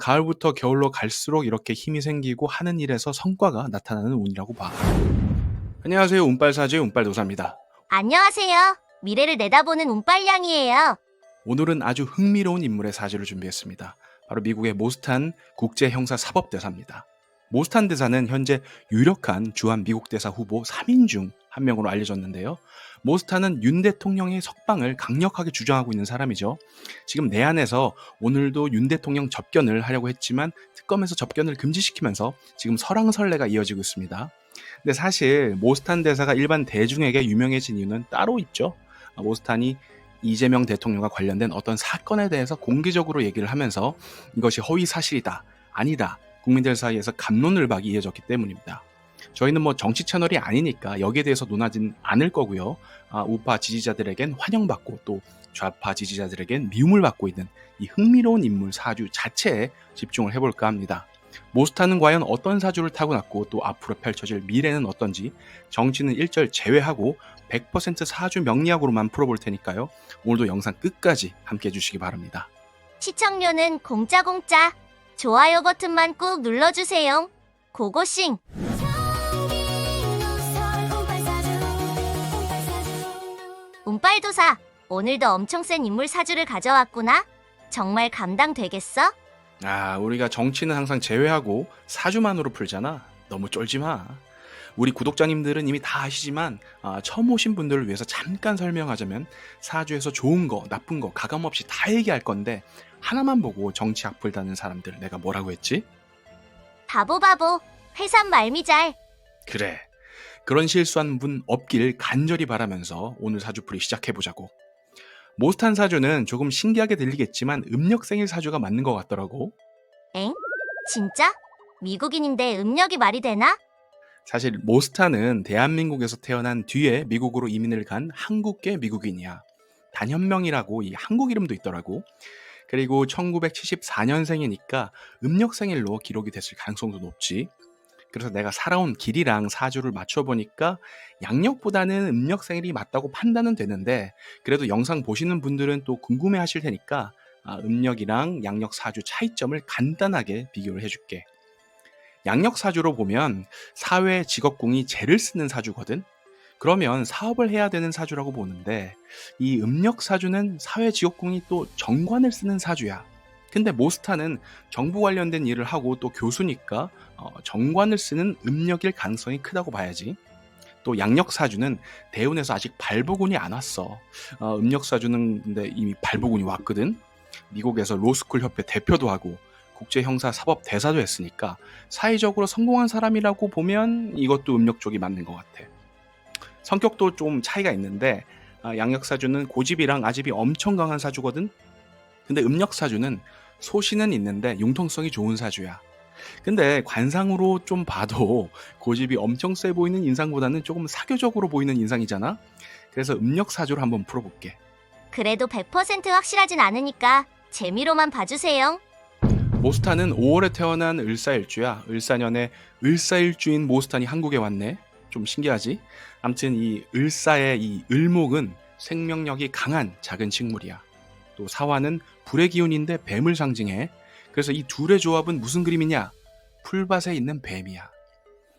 가을부터 겨울로 갈수록 이렇게 힘이 생기고 하는 일에서 성과가 나타나는 운이라고 봐. 안녕하세요. 운빨사주의 운빨도사입니다. 안녕하세요. 미래를 내다보는 운빨양이에요. 오늘은 아주 흥미로운 인물의 사주를 준비했습니다. 바로 미국의 모스탄 국제형사사법대사입니다. 모스탄 대사는 현재 유력한 주한 미국 대사 후보 3인 중 한 명으로 알려졌는데요. 모스탄은 윤 대통령의 석방을 강력하게 주장하고 있는 사람이죠. 지금 내한에서 오늘도 윤 대통령 접견을 하려고 했지만 특검에서 접견을 금지시키면서 지금 설왕설래가 이어지고 있습니다. 근데 사실 모스탄 대사가 일반 대중에게 유명해진 이유는 따로 있죠. 모스탄이 이재명 대통령과 관련된 어떤 사건에 대해서 공개적으로 얘기를 하면서 이것이 허위 사실이다, 아니다, 국민들 사이에서 갑론을박이 이어졌기 때문입니다. 저희는 정치 채널이 아니니까 여기에 대해서 논하진 않을 거고요. 우파 지지자들에겐 환영받고 또 좌파 지지자들에겐 미움을 받고 있는 이 흥미로운 인물 사주 자체에 집중을 해볼까 합니다. 모스탄은 과연 어떤 사주를 타고났고 또 앞으로 펼쳐질 미래는 어떤지, 정치는 일절 제외하고 100% 사주 명리학으로만 풀어볼 테니까요. 오늘도 영상 끝까지 함께 해주시기 바랍니다. 시청료는 공짜. 좋아요 버튼만 꾹 눌러주세요. 고고싱! 운빨도사, 오늘도 엄청 센 인물 사주를 가져왔구나? 정말 감당되겠어? 우리가 정치는 항상 제외하고 사주만으로 풀잖아. 너무 쫄지 마. 우리 구독자님들은 이미 다 아시지만 처음 오신 분들을 위해서 잠깐 설명하자면 사주에서 좋은 거, 나쁜 거 가감없이 다 얘기할 건데 하나만 보고 정치 악플 다는 사람들 내가 뭐라고 했지? 바보, 회삼 말미잘. 그래. 그런 실수한 분 없길 간절히 바라면서 오늘 사주풀이 시작해보자고. 모스탄 사주는 조금 신기하게 들리겠지만 음력생일 사주가 맞는 것 같더라고. 엥? 진짜? 미국인인데 음력이 말이 되나? 사실 모스탄은 대한민국에서 태어난 뒤에 미국으로 이민을 간 한국계 미국인이야. 단현명이라고 이 한국 이름도 있더라고. 그리고 1974년생이니까 음력생일로 기록이 됐을 가능성도 높지. 그래서 내가 살아온 길이랑 사주를 맞춰보니까 양력보다는 음력생일이 맞다고 판단은 되는데 그래도 영상 보시는 분들은 또 궁금해하실 테니까 음력이랑 양력 사주 차이점을 간단하게 비교를 해줄게. 양력 사주로 보면 사회 직업궁이 재를 쓰는 사주거든. 그러면 사업을 해야 되는 사주라고 보는데 이 음력 사주는 사회 직업궁이 또 정관을 쓰는 사주야. 근데 모스탄은 정부 관련된 일을 하고 또 교수니까 정관을 쓰는 음력일 가능성이 크다고 봐야지. 또 양력 사주는 대운에서 아직 발부군이 안 왔어. 음력 사주는 근데 이미 발부군이 왔거든. 미국에서 로스쿨 협회 대표도 하고 국제형사사법 대사도 했으니까 사회적으로 성공한 사람이라고 보면 이것도 음력 쪽이 맞는 것 같아. 성격도 좀 차이가 있는데 양력 사주는 고집이랑 아집이 엄청 강한 사주거든. 근데 음력 사주는 소신은 있는데 융통성이 좋은 사주야. 근데 관상으로 좀 봐도 고집이 엄청 세 보이는 인상보다는 조금 사교적으로 보이는 인상이잖아. 그래서 음력 사주를 한번 풀어볼게. 그래도 100% 확실하진 않으니까 재미로만 봐주세요. 모스탄은 5월에 태어난 을사일주야. 을사년에 을사일주인 모스탄이 한국에 왔네. 좀 신기하지? 아무튼 이 을사의 이 을목은 생명력이 강한 작은 식물이야. 또 사화는 불의 기운인데 뱀을 상징해. 그래서 이 둘의 조합은 무슨 그림이냐? 풀밭에 있는 뱀이야.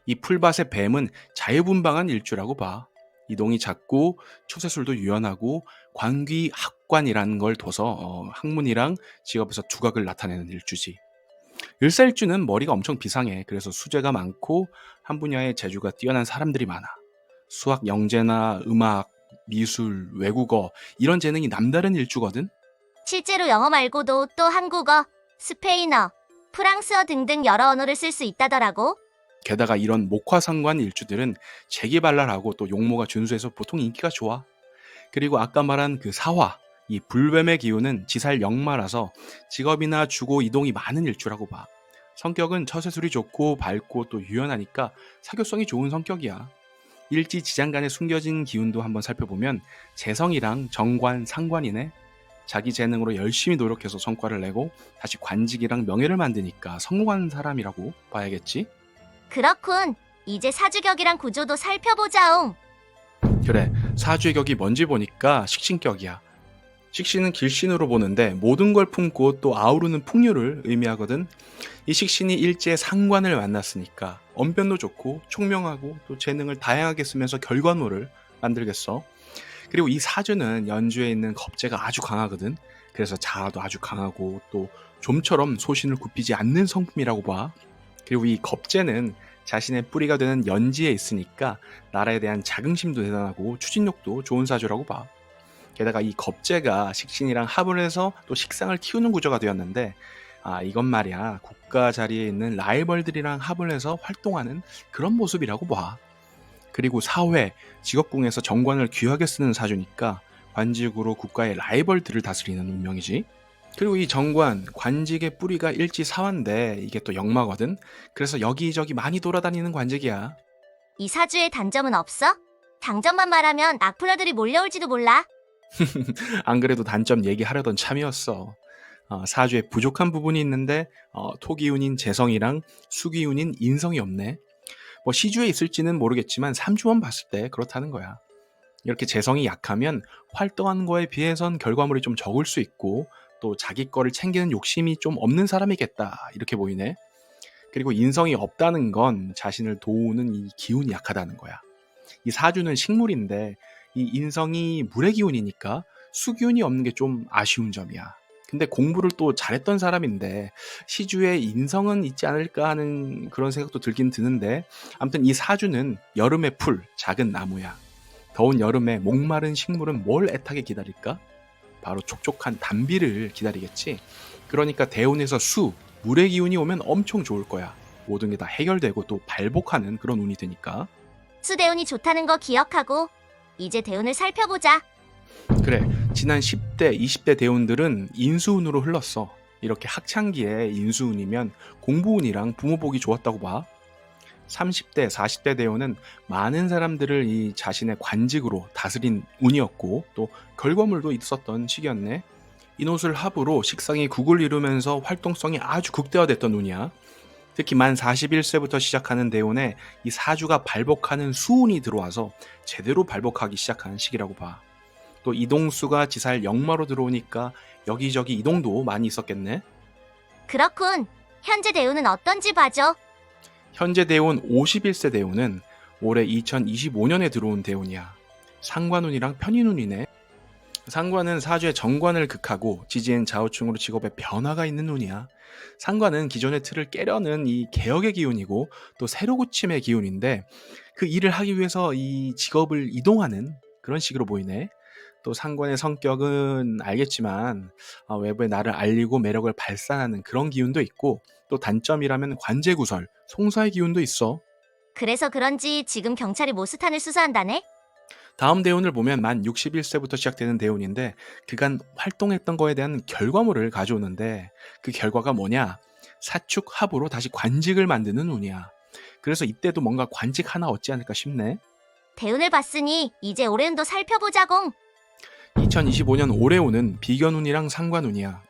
이 풀밭의 뱀은 자유분방한 일주라고 봐. 이동이 작고 처세술도 유연하고 관귀학관이라는 걸 둬서 학문이랑 직업에서 두각을 나타내는 일주지. 을사일주는 머리가 엄청 비상해. 그래서 수재가 많고 한 분야의 재주가 뛰어난 사람들이 많아. 수학, 영재나 음악, 미술, 외국어 이런 재능이 남다른 일주거든. 실제로 영어 말고도 또 한국어, 스페인어, 프랑스어 등등 여러 언어를 쓸 수 있다더라고. 게다가 이런 목화상관 일주들은 재기발랄하고 또 용모가 준수해서 보통 인기가 좋아. 그리고 아까 말한 그 사화, 이 불뱀의 기운은 지살 역마라서 직업이나 주거 이동이 많은 일주라고 봐. 성격은 처세술이 좋고 밝고 또 유연하니까 사교성이 좋은 성격이야. 일지 지장간에 숨겨진 기운도 한번 살펴보면 재성이랑 정관, 상관이네. 자기 재능으로 열심히 노력해서 성과를 내고 다시 관직이랑 명예를 만드니까 성공한 사람이라고 봐야겠지? 그렇군. 이제 사주격이랑 구조도 살펴보자옹. 그래, 사주의 격이 뭔지 보니까 식신격이야. 식신은 길신으로 보는데 모든 걸 품고 또 아우르는 풍류를 의미하거든. 이 식신이 일제의 상관을 만났으니까 언변도 좋고 총명하고 또 재능을 다양하게 쓰면서 결과물을 만들겠어. 그리고 이 사주는 연주에 있는 겁재가 아주 강하거든. 그래서 자아도 아주 강하고 또 좀처럼 소신을 굽히지 않는 성품이라고 봐. 그리고 이 겁재는 자신의 뿌리가 되는 연지에 있으니까 나라에 대한 자긍심도 대단하고 추진력도 좋은 사주라고 봐. 게다가 이 겁재가 식신이랑 합을 해서 또 식상을 키우는 구조가 되었는데, 이건 말이야 국가 자리에 있는 라이벌들이랑 합을 해서 활동하는 그런 모습이라고 봐. 그리고 사회, 직업궁에서 정관을 귀하게 쓰는 사주니까 관직으로 국가의 라이벌들을 다스리는 운명이지. 그리고 이 정관, 관직의 뿌리가 일지사화인데 이게 또 역마거든. 그래서 여기저기 많이 돌아다니는 관직이야. 이 사주에 단점은 없어? 장점만 말하면 악플러들이 몰려올지도 몰라. 안 그래도 단점 얘기하려던 참이었어. 사주에 부족한 부분이 있는데 토기운인 재성이랑 수기운인 인성이 없네. 뭐 시주에 있을지는 모르겠지만 삼주원 봤을 때 그렇다는 거야. 이렇게 재성이 약하면 활동하는 거에 비해선 결과물이 좀 적을 수 있고 또 자기 거를 챙기는 욕심이 좀 없는 사람이겠다 이렇게 보이네. 그리고 인성이 없다는 건 자신을 도우는 이 기운이 약하다는 거야. 이 사주는 식물인데 이 인성이 물의 기운이니까 수기운이 없는 게 좀 아쉬운 점이야. 근데 공부를 또 잘했던 사람인데 시주에 인성은 있지 않을까 하는 그런 생각도 들긴 드는데, 아무튼 이 사주는 여름의 풀, 작은 나무야. 더운 여름에 목마른 식물은 뭘 애타게 기다릴까? 바로 촉촉한 단비를 기다리겠지. 그러니까 대운에서 수, 물의 기운이 오면 엄청 좋을 거야. 모든 게 다 해결되고 또 발복하는 그런 운이 되니까. 수대운이 좋다는 거 기억하고 이제 대운을 살펴보자. 그래, 지난 10대, 20대 대운들은 인수운으로 흘렀어. 이렇게 학창기에 인수운이면 공부운이랑 부모복이 좋았다고 봐. 30대, 40대 대운은 많은 사람들을 이 자신의 관직으로 다스린 운이었고 또 결과물도 있었던 시기였네. 인옷을 합으로 식상이 국을 이루면서 활동성이 아주 극대화됐던 운이야. 특히 만 41세부터 시작하는 대운에 이 사주가 발복하는 수운이 들어와서 제대로 발복하기 시작하는 시기라고 봐. 또 이동수가 지살 역마로 들어오니까 여기저기 이동도 많이 있었겠네. 그렇군. 현재 대운은 어떤지 봐줘. 현재 대운 51세 대운은 올해 2025년에 들어온 대운이야. 상관운이랑 편인운이네. 상관은 사주의 정관을 극하고 지지엔 좌우충으로 직업에 변화가 있는 운이야. 상관은 기존의 틀을 깨려는 이 개혁의 기운이고 또 새로 고침의 기운인데, 그 일을 하기 위해서 이 직업을 이동하는 그런 식으로 보이네. 또 상관의 성격은 알겠지만 외부에 나를 알리고 매력을 발산하는 그런 기운도 있고, 또 단점이라면 관제구설, 송사의 기운도 있어. 그래서 그런지 지금 경찰이 모스탄을 수사한다네? 다음 대운을 보면 만 61세부터 시작되는 대운인데 그간 활동했던 거에 대한 결과물을 가져오는데, 그 결과가 뭐냐? 사축 합으로 다시 관직을 만드는 운이야. 그래서 이때도 뭔가 관직 하나 얻지 않을까 싶네. 대운을 봤으니 이제 올해운도 살펴보자공. 2025년 올해운은 비견운이랑 상관운이야.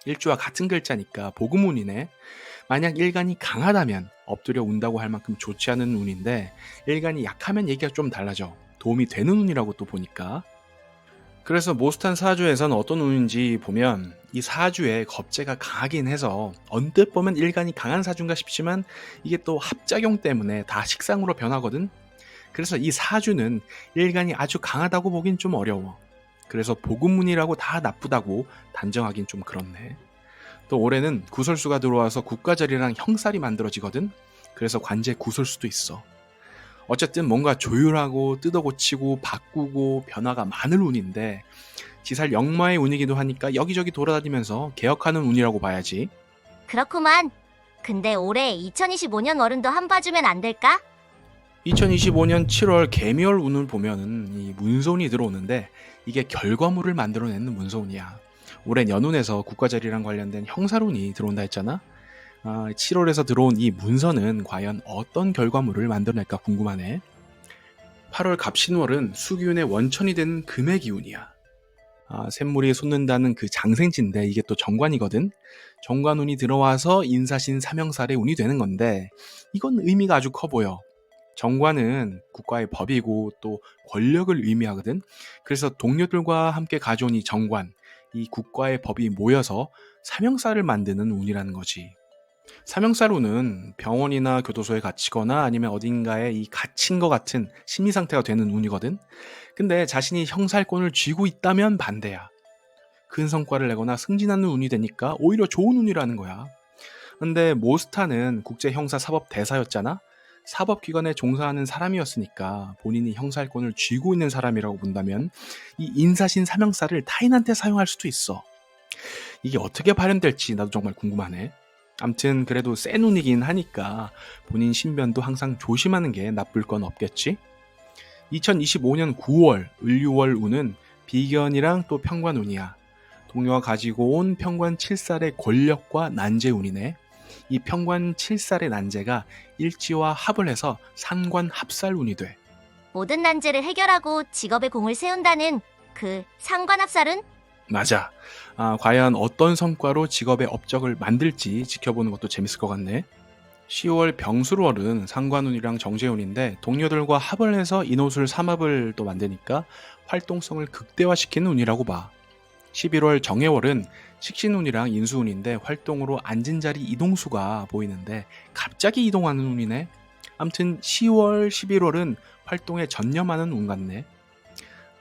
일주와 같은 글자니까 복음운이네. 만약 일간이 강하다면 엎드려 운다고 할 만큼 좋지 않은 운인데, 일간이 약하면 얘기가 좀 달라져. 도움이 되는 운이라고 또 보니까. 그래서 모스탄 사주에선 어떤 운인지 보면 이 사주에 겁재가 강하긴 해서 언뜻 보면 일간이 강한 사주인가 싶지만 이게 또 합작용 때문에 다 식상으로 변하거든. 그래서 이 사주는 일간이 아주 강하다고 보긴 좀 어려워. 그래서 복음운이라고 다 나쁘다고 단정하긴 좀 그렇네. 또 올해는 구설수가 들어와서 국가절이랑 형살이 만들어지거든. 그래서 관제 구설수도 있어. 어쨌든 뭔가 조율하고 뜯어고치고 바꾸고 변화가 많은 운인데, 지살 역마의 운이기도 하니까 여기저기 돌아다니면서 개혁하는 운이라고 봐야지. 그렇구만. 근데 올해 2025년 월운도 한 봐주면 안 될까? 2025년 7월 개미월 운을 보면은 이 문서운이 들어오는데 이게 결과물을 만들어내는 문서운이야. 올해 연운에서 국가절이랑 관련된 형살운이 들어온다 했잖아. 7월에서 들어온 이 문서는 과연 어떤 결과물을 만들어낼까 궁금하네. 8월 갑신월은 수기운의 원천이 되는 금의 기운이야. 샘물이 솟는다는 그 장생지인데 이게 또 정관이거든. 정관운이 들어와서 인사신 삼형살의 운이 되는 건데 이건 의미가 아주 커 보여. 정관은 국가의 법이고 또 권력을 의미하거든. 그래서 동료들과 함께 가져온 이 정관, 이 국가의 법이 모여서 사명사를 만드는 운이라는 거지. 사명사로는 병원이나 교도소에 갇히거나 아니면 어딘가에 이 갇힌 것 같은 심리 상태가 되는 운이거든. 근데 자신이 형살권을 쥐고 있다면 반대야. 큰 성과를 내거나 승진하는 운이 되니까 오히려 좋은 운이라는 거야. 근데 모스타는 국제형사사법대사였잖아? 사법기관에 종사하는 사람이었으니까 본인이 형사권을 쥐고 있는 사람이라고 본다면 이 인사신 사명사를 타인한테 사용할 수도 있어. 이게 어떻게 발현될지 나도 정말 궁금하네. 암튼 그래도 센 운이긴 하니까 본인 신변도 항상 조심하는 게 나쁠 건 없겠지? 2025년 9월 을유월 운은 비견이랑 또 평관운이야. 동료가 가지고 온 평관 7살의 권력과 난제 운이네. 이 평관 7살의 난제가 일지와 합을 해서 상관 합살 운이 돼. 모든 난제를 해결하고 직업에 공을 세운다는 그 상관합살은? 맞아. 과연 어떤 성과로 직업의 업적을 만들지 지켜보는 것도 재밌을 것 같네. 10월 병술월은 상관운이랑 정제운인데 동료들과 합을 해서 인호술 삼합을 또 만드니까 활동성을 극대화시키는 운이라고 봐. 11월 정해월은 식신운이랑 인수운인데 활동으로 앉은 자리 이동수가 보이는데 갑자기 이동하는 운이네. 암튼 10월, 11월은 활동에 전념하는 운 같네.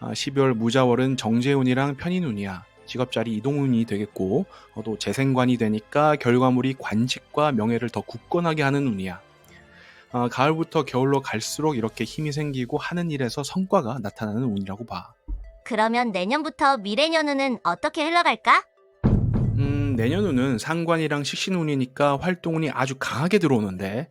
12월 무자월은 정제운이랑 편인운이야. 직업자리 이동운이 되겠고 또 재생관이 되니까 결과물이 관직과 명예를 더 굳건하게 하는 운이야. 가을부터 겨울로 갈수록 이렇게 힘이 생기고 하는 일에서 성과가 나타나는 운이라고 봐. 그러면 내년부터 미래년운은 어떻게 흘러갈까? 내년운은 상관이랑 식신운이니까 활동운이 아주 강하게 들어오는데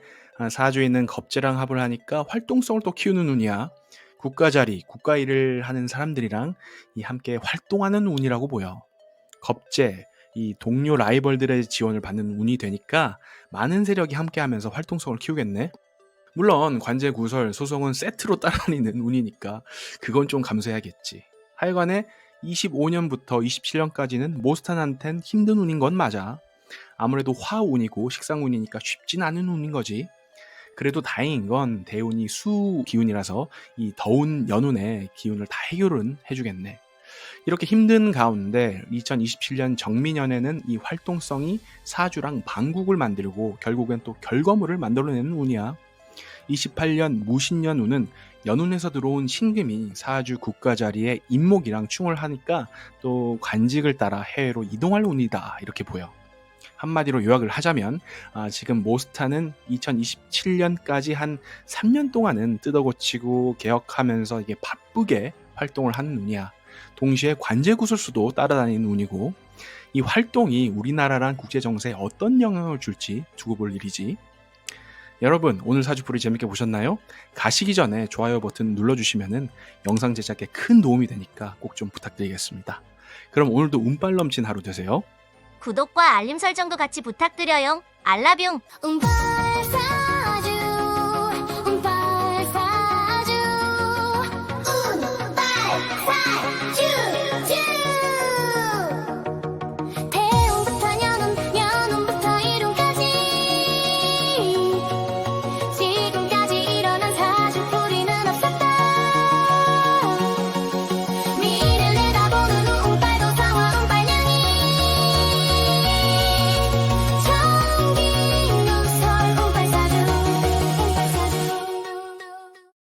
사주에 있는 겁재랑 합을 하니까 활동성을 또 키우는 운이야. 국가자리, 국가 일을 하는 사람들이랑 이 함께 활동하는 운이라고 보여. 겁재, 이 동료 라이벌들의 지원을 받는 운이 되니까 많은 세력이 함께하면서 활동성을 키우겠네. 물론 관제 구설, 소송은 세트로 따라다니는 운이니까 그건 좀 감수해야겠지. 하여간에 25년부터 27년까지는 모스탄한텐 힘든 운인 건 맞아. 아무래도 화운이고 식상운이니까 쉽진 않은 운인 거지. 그래도 다행인 건 대운이 수 기운이라서 이 더운 연운의 기운을 다 해결은 해주겠네. 이렇게 힘든 가운데 2027년 정미년에는 이 활동성이 사주랑 방국을 만들고 결국엔 또 결과물을 만들어내는 운이야. 28년 무신년 운은 연운에서 들어온 신금이 사주 국가 자리에 인목이랑 충을 하니까 또 관직을 따라 해외로 이동할 운이다 이렇게 보여. 한마디로 요약을 하자면 지금 모스타는 2027년까지 한 3년 동안은 뜯어고치고 개혁하면서 이게 바쁘게 활동을 하는 운이야. 동시에 관제구설수도 따라다니는 운이고 이 활동이 우리나라랑 국제정세에 어떤 영향을 줄지 두고 볼 일이지. 여러분 오늘 사주풀이 재밌게 보셨나요? 가시기 전에 좋아요 버튼 눌러주시면 영상 제작에 큰 도움이 되니까 꼭 좀 부탁드리겠습니다. 그럼 오늘도 운빨 넘친 하루 되세요. 구독과 알림 설정도 같이 부탁드려요. 알라뷰. 운빨 사주